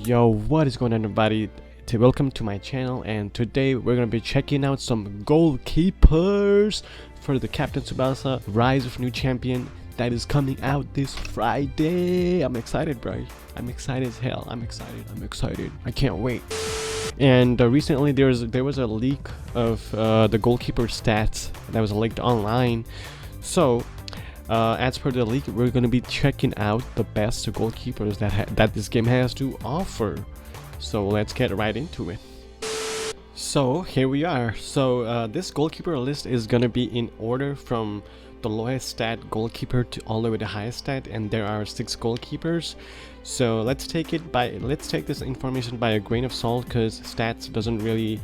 Yo, what is going on, everybody? Welcome to my channel, and today we're gonna be checking out some goalkeepers for the Captain Tsubasa Rise of New Champion that is coming out this Friday. I'm excited, bro. I'm excited as hell. I'm excited. I can't wait. And recently there was a leak of the goalkeeper stats that was leaked online. So as per the leak, we're going to be checking out the best goalkeepers that this game has to offer. So let's get right into it. So here we are. So this goalkeeper list is going to be in order from the lowest stat goalkeeper to all the way to the highest stat, and there are 6 goalkeepers. So let's take this information by a grain of salt, because stats doesn't really,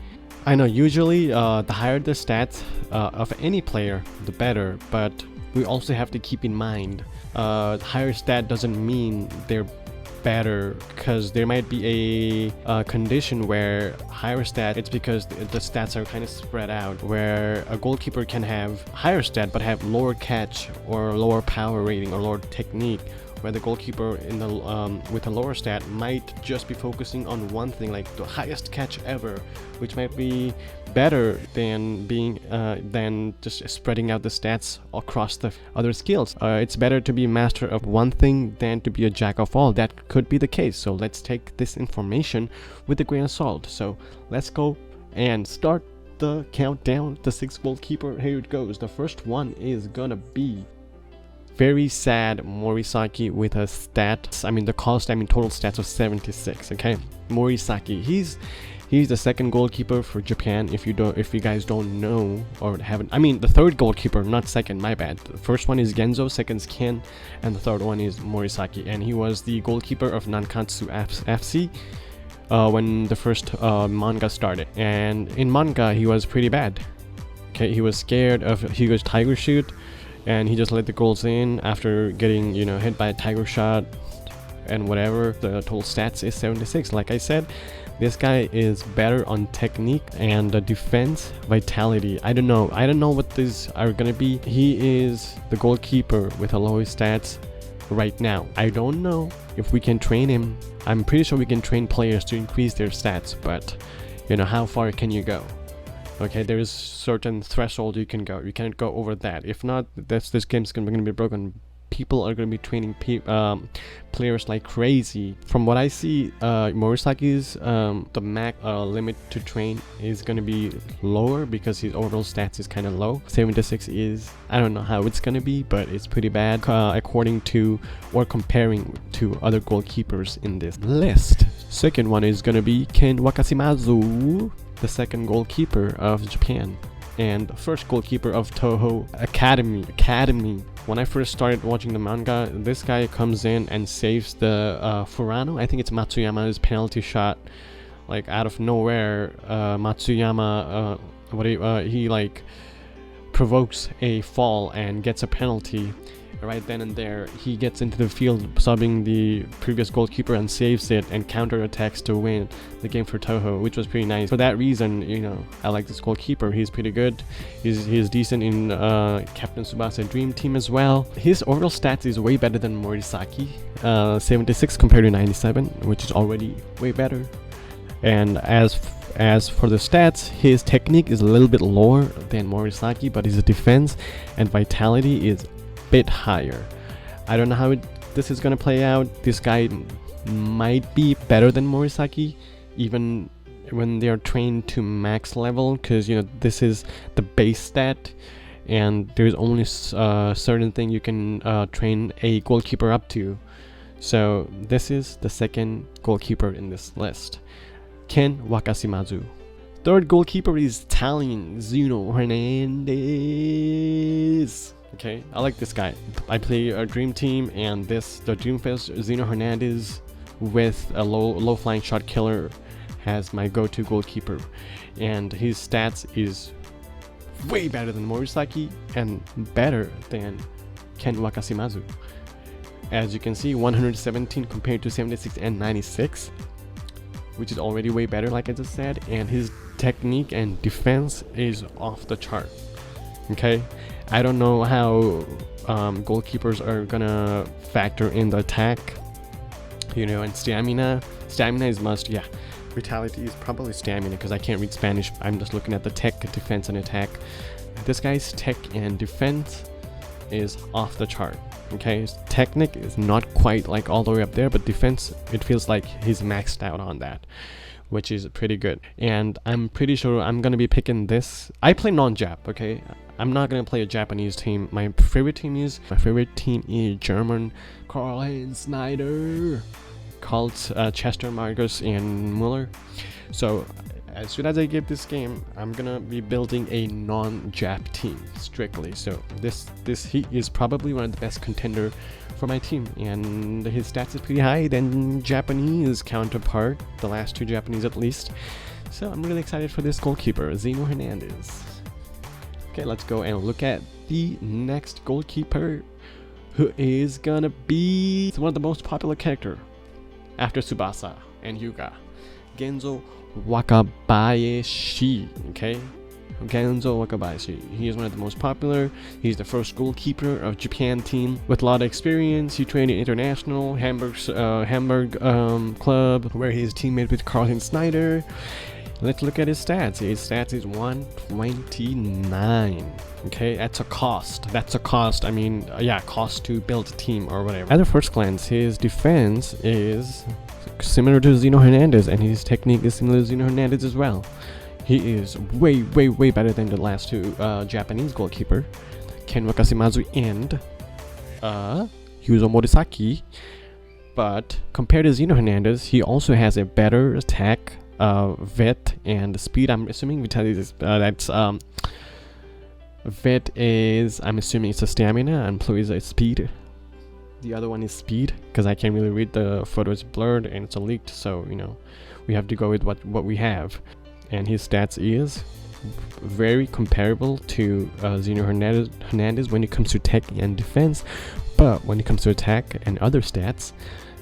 I know usually the higher the stats of any player, the better, but we also have to keep in mind higher stat doesn't mean they're better, because there might be a condition where higher stat, it's because the stats are kind of spread out, where a goalkeeper can have higher stat but have lower catch or lower power rating or lower technique, where the goalkeeper in the with a lower stat might just be focusing on one thing, like the highest catch ever, which might be better than being than just spreading out the stats across the other skills. It's better to be a master of one thing than to be a jack of all. That could be the case. So let's take this information with a grain of salt. So let's go and start the countdown. The 6th goalkeeper, here it goes. The first one is gonna be very sad Morisaki with a total stats of 76. Okay, Morisaki, he's the 2nd goalkeeper for Japan. If you guys don't know or haven't, the 3rd goalkeeper, not 2nd, my bad. The first one is Genzo, 2nd's Ken, and the 3rd one is Morisaki, and he was the goalkeeper of Nankatsu FC when the first manga started. And in manga he was pretty bad. Okay, he was scared of Hugo's tiger shoot, and he just let the goals in after getting, hit by a tiger shot and whatever. The total stats is 76. Like I said, this guy is better on technique and defense, vitality. I don't know what these are gonna be. He is the goalkeeper with the lowest stats right now. I don't know if we can train him. I'm pretty sure we can train players to increase their stats, but how far can you go? Okay, there is certain threshold you can go. You can't go over that. If not, this game's gonna be broken. People are gonna be training players like crazy. From what I see, Morisaki's the max limit to train is gonna be lower because his overall stats is kind of low. 76 is, I don't know how it's gonna be, but it's pretty bad according to or comparing to other goalkeepers in this list. Second one is gonna be Kenwakashimazu, the 2nd goalkeeper of Japan and the 1st goalkeeper of Toho Academy. When I first started watching the manga, this guy comes in and saves the Furano, I think it's Matsuyama's penalty shot, like out of nowhere. Matsuyama he like provokes a fall and gets a penalty. Right then and there, he gets into the field, subbing the previous goalkeeper, and saves it and counter-attacks to win the game for Toho, which was pretty nice. For that reason, I like this goalkeeper. He's pretty good. He's decent in Captain Tsubasa Dream Team as well. His overall stats is way better than Morisaki, 76 compared to 97, which is already way better. And as for the stats, his technique is a little bit lower than Morisaki, but his defense and vitality is bit higher. I don't know how this is gonna play out. This guy might be better than Morisaki even when they are trained to max level, because this is the base stat and there's only certain thing you can train a goalkeeper up to. So this is the 2nd goalkeeper in this list, Kenwakashimazu. 3rd goalkeeper is Italian Zeno Hernandez. Okay, I like this guy. I play a Dream Team, and the Dreamfest Zeno Hernandez with a low flying shot killer has my go-to goalkeeper, and his stats is way better than Morisaki and better than Kenwakashimazu. As you can see, 117 compared to 76 and 96, which is already way better, like I just said, and his technique and defense is off the chart. Okay, I don't know how goalkeepers are gonna factor in the attack you know, and stamina is must. Yeah, vitality is probably stamina because I can't read Spanish. I'm just looking at the tech, defense, and attack. This guy's tech and defense is off the chart. Okay, his technique is not quite like all the way up there, but defense, it feels like he's maxed out on that, which is pretty good. And I'm pretty sure I'm gonna be picking this. I play non-Jap, okay? I'm not gonna play a Japanese team. My favorite team is German. Karl-Heinz Snyder, called Chester, Marcus, and Muller. So as soon as I get this game, I'm gonna be building a non-Jap team strictly. So he is probably one of the best contender for my team, and his stats is pretty high than Japanese counterpart, the last two Japanese at least. So I'm really excited for this goalkeeper, Zeno Hernandez. Okay, let's go and look at the next goalkeeper, who is gonna be one of the most popular character after Tsubasa and Hyuga, Genzo Wakabayashi. Okay, Genzo Wakabayashi. He is one of the most popular. He's the first goalkeeper of Japan team with a lot of experience. He trained in international Hamburg club, where he's teammate with Karl-Heinz Snyder. Let's look at his stats. His stats is 129. Okay, that's a cost. I mean, yeah, cost to build a team or whatever. At the first glance, his defense is similar to Zeno Hernandez, and his technique is similar to Zeno Hernandez as well. He is way better than the last two Japanese goalkeeper, Kenwakashimazu and Morisaki. But compared to Zeno Hernandez, he also has a better attack, vet, and speed. I'm assuming vitality is vet is, I'm assuming it's a stamina, and blue is a speed. The other one is speed, because I can't really read, the photo is blurred and it's a leaked, so you know, we have to go with what we have. And his stats is very comparable to Zeno Hernandez when it comes to tech and defense, but when it comes to attack and other stats,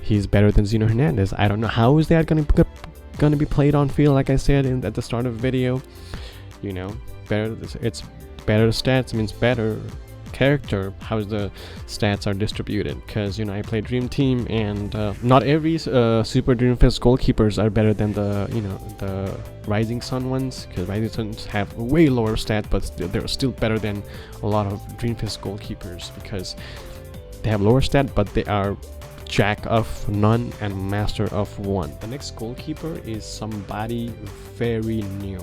he's better than Zeno Hernandez. I don't know how is that gonna be played on field, like I said at the start of the video. You know, it's better stats means better character. How the stats are distributed, because you know, I play Dream Team, and not every Super Dream Fest goalkeepers are better than the the Rising Sun ones, because Rising Suns have way lower stats, but they're still better than a lot of Dream Fest goalkeepers, because they have lower stat, but they are jack of none and master of one. The next goalkeeper is somebody very new.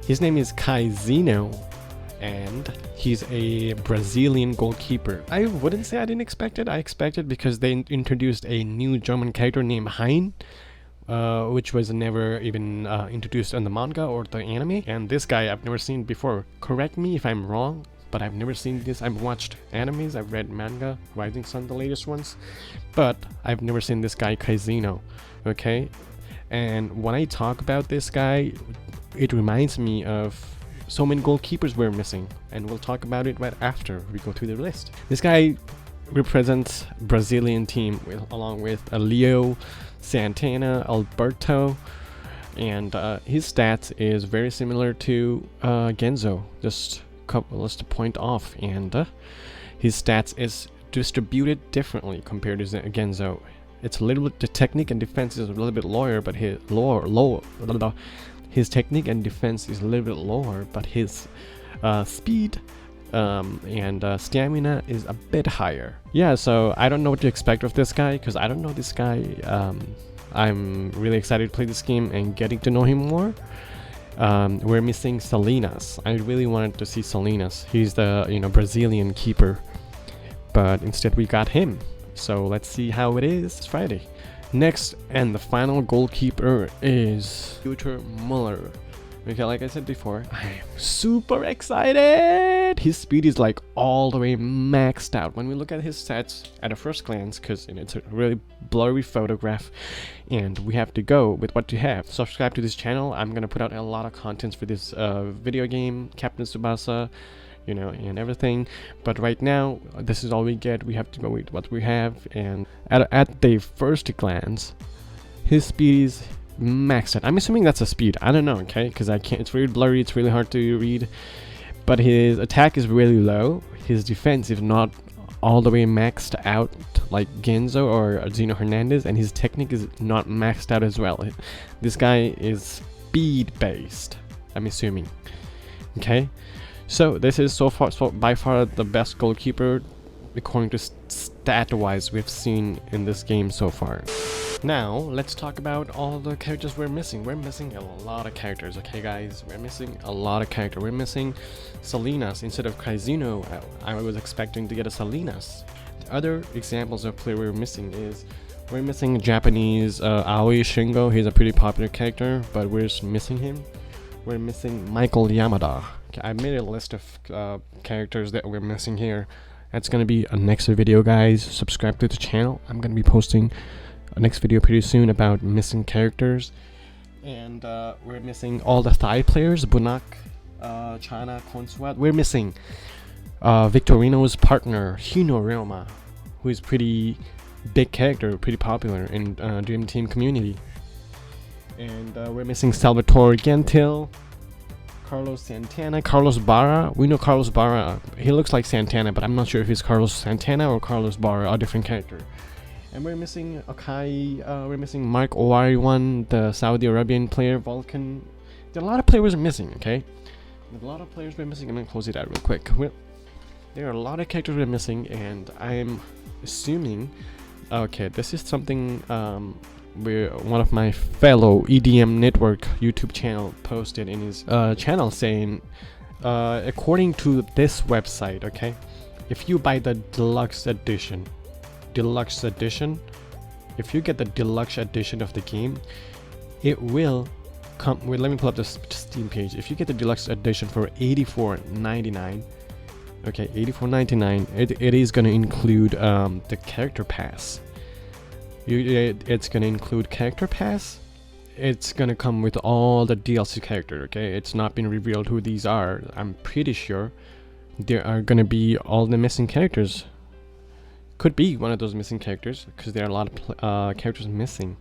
His name is Kai Zeno, and he's a Brazilian goalkeeper. I wouldn't say I didn't expect it. I expected, because they introduced a new German character named Hein, which was never even introduced in the manga or the anime. And this guy I've never seen before. Correct me if I'm wrong, but I've never seen this. I've watched animes, I've read manga, Rising Sun, the latest ones, but I've never seen this guy Kai Zeno. Okay, and when I talk about this guy, it reminds me of so many goalkeepers we're missing, and we'll talk about it right after we go through the list. This guy represents Brazilian team along with Leo, Santana, Alberto, and his stats is very similar to Genzo, just to point off, and his stats is distributed differently compared to Genzo. It's a little bit, the technique and defense is a little bit lower, but his technique and defense is a little bit lower, but his speed and stamina is a bit higher. Yeah, so I don't know what to expect of this guy, because I don't know this guy. I'm really excited to play this game and getting to know him more. We're missing Salinas. I really wanted to see Salinas. He's the Brazilian keeper, but instead we got him. So let's see how it is. It's Friday. Next and the final goalkeeper is Muller. Okay, like I said before, I am super excited. His speed is like all the way maxed out. When we look at his stats at a first glance, because it's a really blurry photograph, and we have to go with what you have. Subscribe to this channel. I'm gonna put out a lot of contents for this video game, Captain Tsubasa, and everything. But right now, this is all we get. We have to go with what we have, and at the first glance, his speed is maxed out. I'm assuming that's a speed. I don't know, okay, because I can't. It's really blurry. It's really hard to read. But his attack is really low. His defense is not all the way maxed out like Genzo or Zeno Hernandez, and his technique is not maxed out as well. This guy is speed based, I'm assuming. Okay, so this is so by far the best goalkeeper according to stat wise we've seen in this game so far. Now let's talk about all the characters we're missing. We're missing a lot of characters, okay guys? We're missing a lot of characters. We're missing Salinas instead of Kaizino. I was expecting to get a Salinas. The other examples of player we're missing is we're missing Japanese Aoi Shingo. He's a pretty popular character, but we're just missing him. We're missing Michael Yamada. Okay, I made a list of characters that we're missing here. That's gonna be a next video, guys. Subscribe to the channel. I'm gonna be posting a next video pretty soon about missing characters. And we're missing all the Thai players, Bunak, Chana, Konswat. We're missing Victorino's partner, Hino Ryoma, who is pretty big character, pretty popular in Dream Team community. And we're missing Salvatore Gentil, Carlos Santana, Carlos Barra. We know Carlos Barra. He looks like Santana, but I'm not sure if he's Carlos Santana or Carlos Barra, a different character. And we're missing Akai. We're missing Mark Owari, the Saudi Arabian player, Vulcan. There are a lot of players missing. Okay, there's a lot of players we're missing. I'm gonna close it out real quick. There are a lot of characters we're missing, and I'm assuming. Okay, this is something where one of my fellow EDM Network YouTube channel posted in his channel saying, according to this website, okay, if you buy the deluxe edition, if you get the deluxe edition of the game, it will come. Wait, let me pull up the Steam page. If you get the deluxe edition for $84.99, okay, $84.99, it is going to include the character pass. It's gonna include character pass. It's gonna come with all the DLC character. Okay, it's not been revealed who these are. I'm pretty sure there are gonna be all the missing characters. Could be one of those missing characters because there are a lot of characters missing.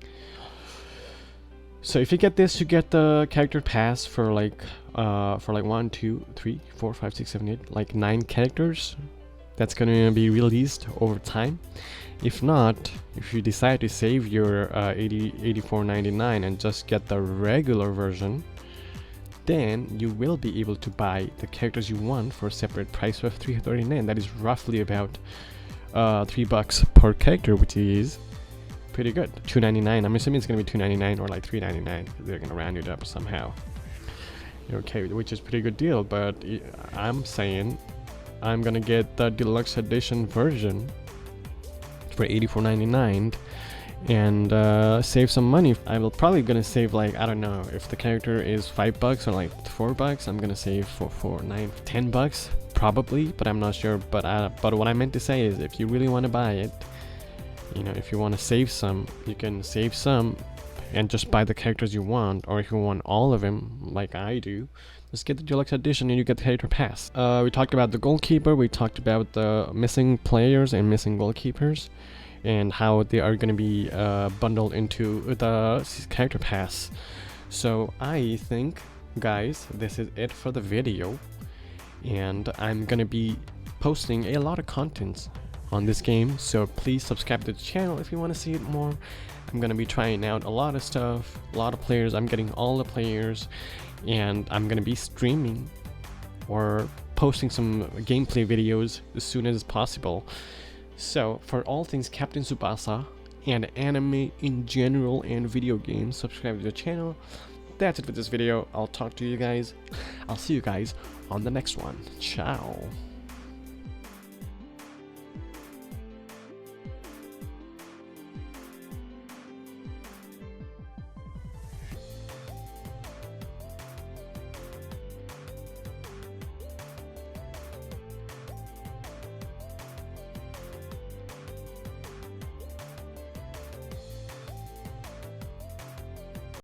So if you get this, you get the character pass for like 1, 2, 3, 4, 5, 6, 7, 8, like 9 characters. That's gonna be released over time. If not, if you decide to save your $84.99 and just get the regular version, then you will be able to buy the characters you want for a separate price of $339. That is roughly about $3 per character, which is pretty good. $2.99. I'm assuming it's gonna be $2.99 or like $3.99. They're gonna round it up somehow. Okay, which is pretty good deal. But I'm saying I'm gonna get the deluxe edition version for $84.99 and save some money. I will probably gonna save, like, I don't know, if the character is $5 or like $4, I'm gonna save for $10 probably, but I'm not sure. But what I meant to say is, if you really want to buy it, you know, if you want to save some, you can save some and just buy the characters you want. Or if you want all of them like I do, just get the deluxe edition and you get the character pass. We talked about the goalkeeper, we talked about the missing players and missing goalkeepers, and how they are going to be bundled into the character pass. So I think, guys, this is it for the video, and I'm going to be posting a lot of content on this game, so please subscribe to the channel if you want to see it more. I'm going to be trying out a lot of stuff, a lot of players. I'm getting all the players, and I'm going to be streaming or posting some gameplay videos as soon as possible. So for all things Captain Tsubasa and anime in general and video games, subscribe to the channel. That's it for this video. I'll see you guys on the next one. Ciao.